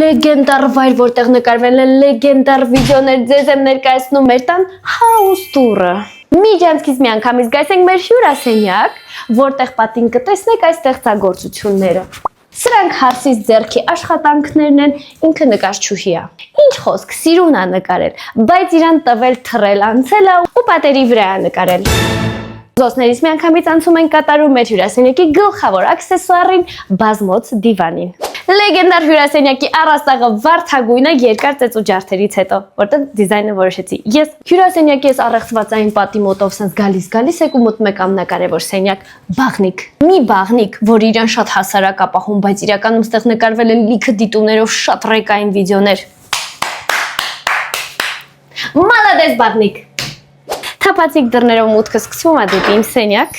լեգենդար վայր, որտեղ նկարվել են լեգենդար վիդեոներ, ձեզ եմ ներկայացնում մեր տան house tour-ը։ Միջանցքից միանգամից գայս ենք մեր հյուրասենյակ, որտեղ պատին կտեսնեք այս ստեղծագործությունները։ Սրանք Հարսիս ձեռքի աշխատանքներն են, ինքը նկարչուհի է։ Ինչ խոսք, սիրուն է նկարել, բայց իրան տվել թռել անցել է ու պատերի վրա է նկարել։ Զոսներից միանգամից անցում են կատարում մեր հյուրասենյակի գլխավոր աքսեսուարին՝ բազմոց դիվանին։ Լեգենդար հյուրասենյակի առաստաղը վարդագույն է երկար ծեծու ջարդերից հետո, որտեղ դիզայնը որոշեցի ես։ Հյուրասենյակի այս առեղծվածային պատի մոտով sense գալիս եք ու մտնում եք ամենակարևոր սենյակ՝ բաղնիկ։ Մի բաղնիկ, որ իրան շատ հասարակ է պահում, բայց իրականում ստեղ նկարվել են լիքը դիտումներով շատ ռեկային վիդեոներ։ Մալադես բաղնիկ։ Թափածիկ դռներով մուտքը սկսվում է դեպի իմ սենյակ։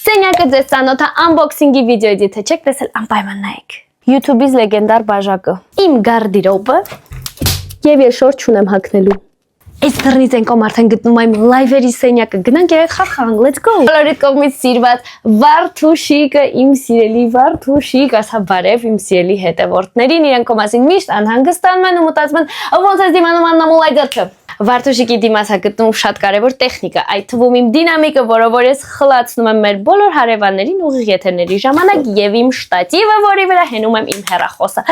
Սենյակը ձեզ ծանոթ է unboxing-ի վիդեոից, եթե չեք տեսել, անպայման նայեք։ YouTube-ից լեգենդար բաժակը, իմ գարդիրոբը եւ ես շորտ չունեմ հագնելու։ Այս դռնից ենք արդեն գտնում եմ լայվերի սենյակը, գնանք երեք խաղանք, let's go։ Բոլորի կողմից սիրված Վարդուշիկը, իմ սիրելի Վարդուշիկ, ասա բարև իմ սիրելի հետևորդներին, իրենք քո մասին միշտ անհանգստանում են ու մտածում են, ոնց է դիմանում Աննամուլայ ձեռքը։ Վարդուշիկի դիմաց է գտնում շատ կարևոր տեխնիկա, այդ թվում իմ դինամիկը, որով որ ես խլացնում եմ մեր բոլոր հարևաններին ուղիղ եթերների ժամանակ եւ իմ շտատիվը, որի վրա հենում եմ իմ հեռախոսը։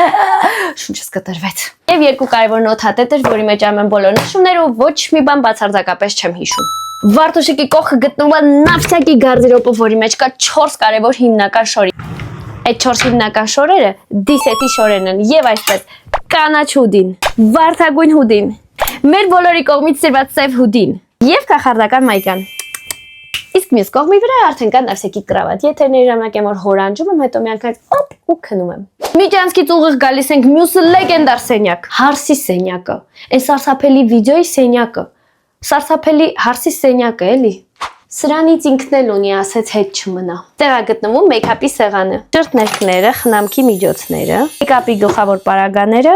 Շունչս կտրվեց։ Եվ երկու կարևոր նոթատետեր, որի մեջ ամեն բոլոր նշումները ու ոչ մի բան բացարձակապես չեմ հիշում։ Վարդուշիկի կողքը գտնվում է նավթյակի գարդիրոբը, որի մեջ կա 4 կարևոր հիմնական շորեր։ Այդ 4 հիմնական շորերը դիսետի շորերն են եւ այսպես կանաչ հուդին, վարդագույն հուդին, մեր բոլորի կողմից սիրված սև հուդին եւ կախարդական մայկան։ Իսկ մյուս կողմի վրա արդեն կա նավսեկի կրավատ։ Եթերների ժամանակ եմ որ հորանջում եմ, հետո միանգամից օպ ու քնում եմ։ Միջանցքից ուղիղ գալիս ենք մյուս լեգենդար սենյակ, Հարսի սենյակը։ Այս սարսափելի վիդեոյի սենյակը։ Սարսափելի Հարսի սենյակը էլի։ Սրանից ինքն էլ ունի, ասեց հետ չմնա։ Տեղ է գտնվում մեյքափի սեղանը, ճրտներքները, խնամքի միջոցները, մեյքափի գլխավոր պարագաները,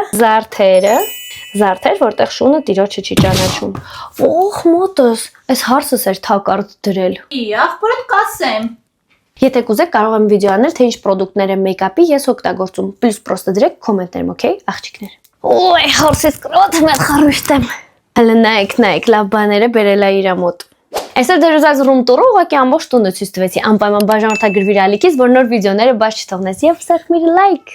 զարդեր, որտեղ շունը տիրոջը չի ճանաչում։ Օխ մոտս, այս Հարսս էր թակարդ դրել։ Ախպորդ կասեմ։ Եթե կուզեք կարող եմ վիդեո անել, թե ինչ պրոդուկտներ եմ մեյքափի ես օգտագործում։ Պլյուս պրոստը դրեք կոմենտներում, օքեյ, աղջիկներ։ Ոյ, Հարսես կրոտ մեծ խարուշտեմ։ Հələ նայեք, լավ բաները բերել է իր մոտ։ Այսօր դեր ուզած ռում տուրը ուղղակի ամբողջ տունը ցույց տվեցի, անպայման բաժանորդագրվիր ալիքից, որ նոր վիդեոները բաց չթողնես եւ սեղմիր լայք։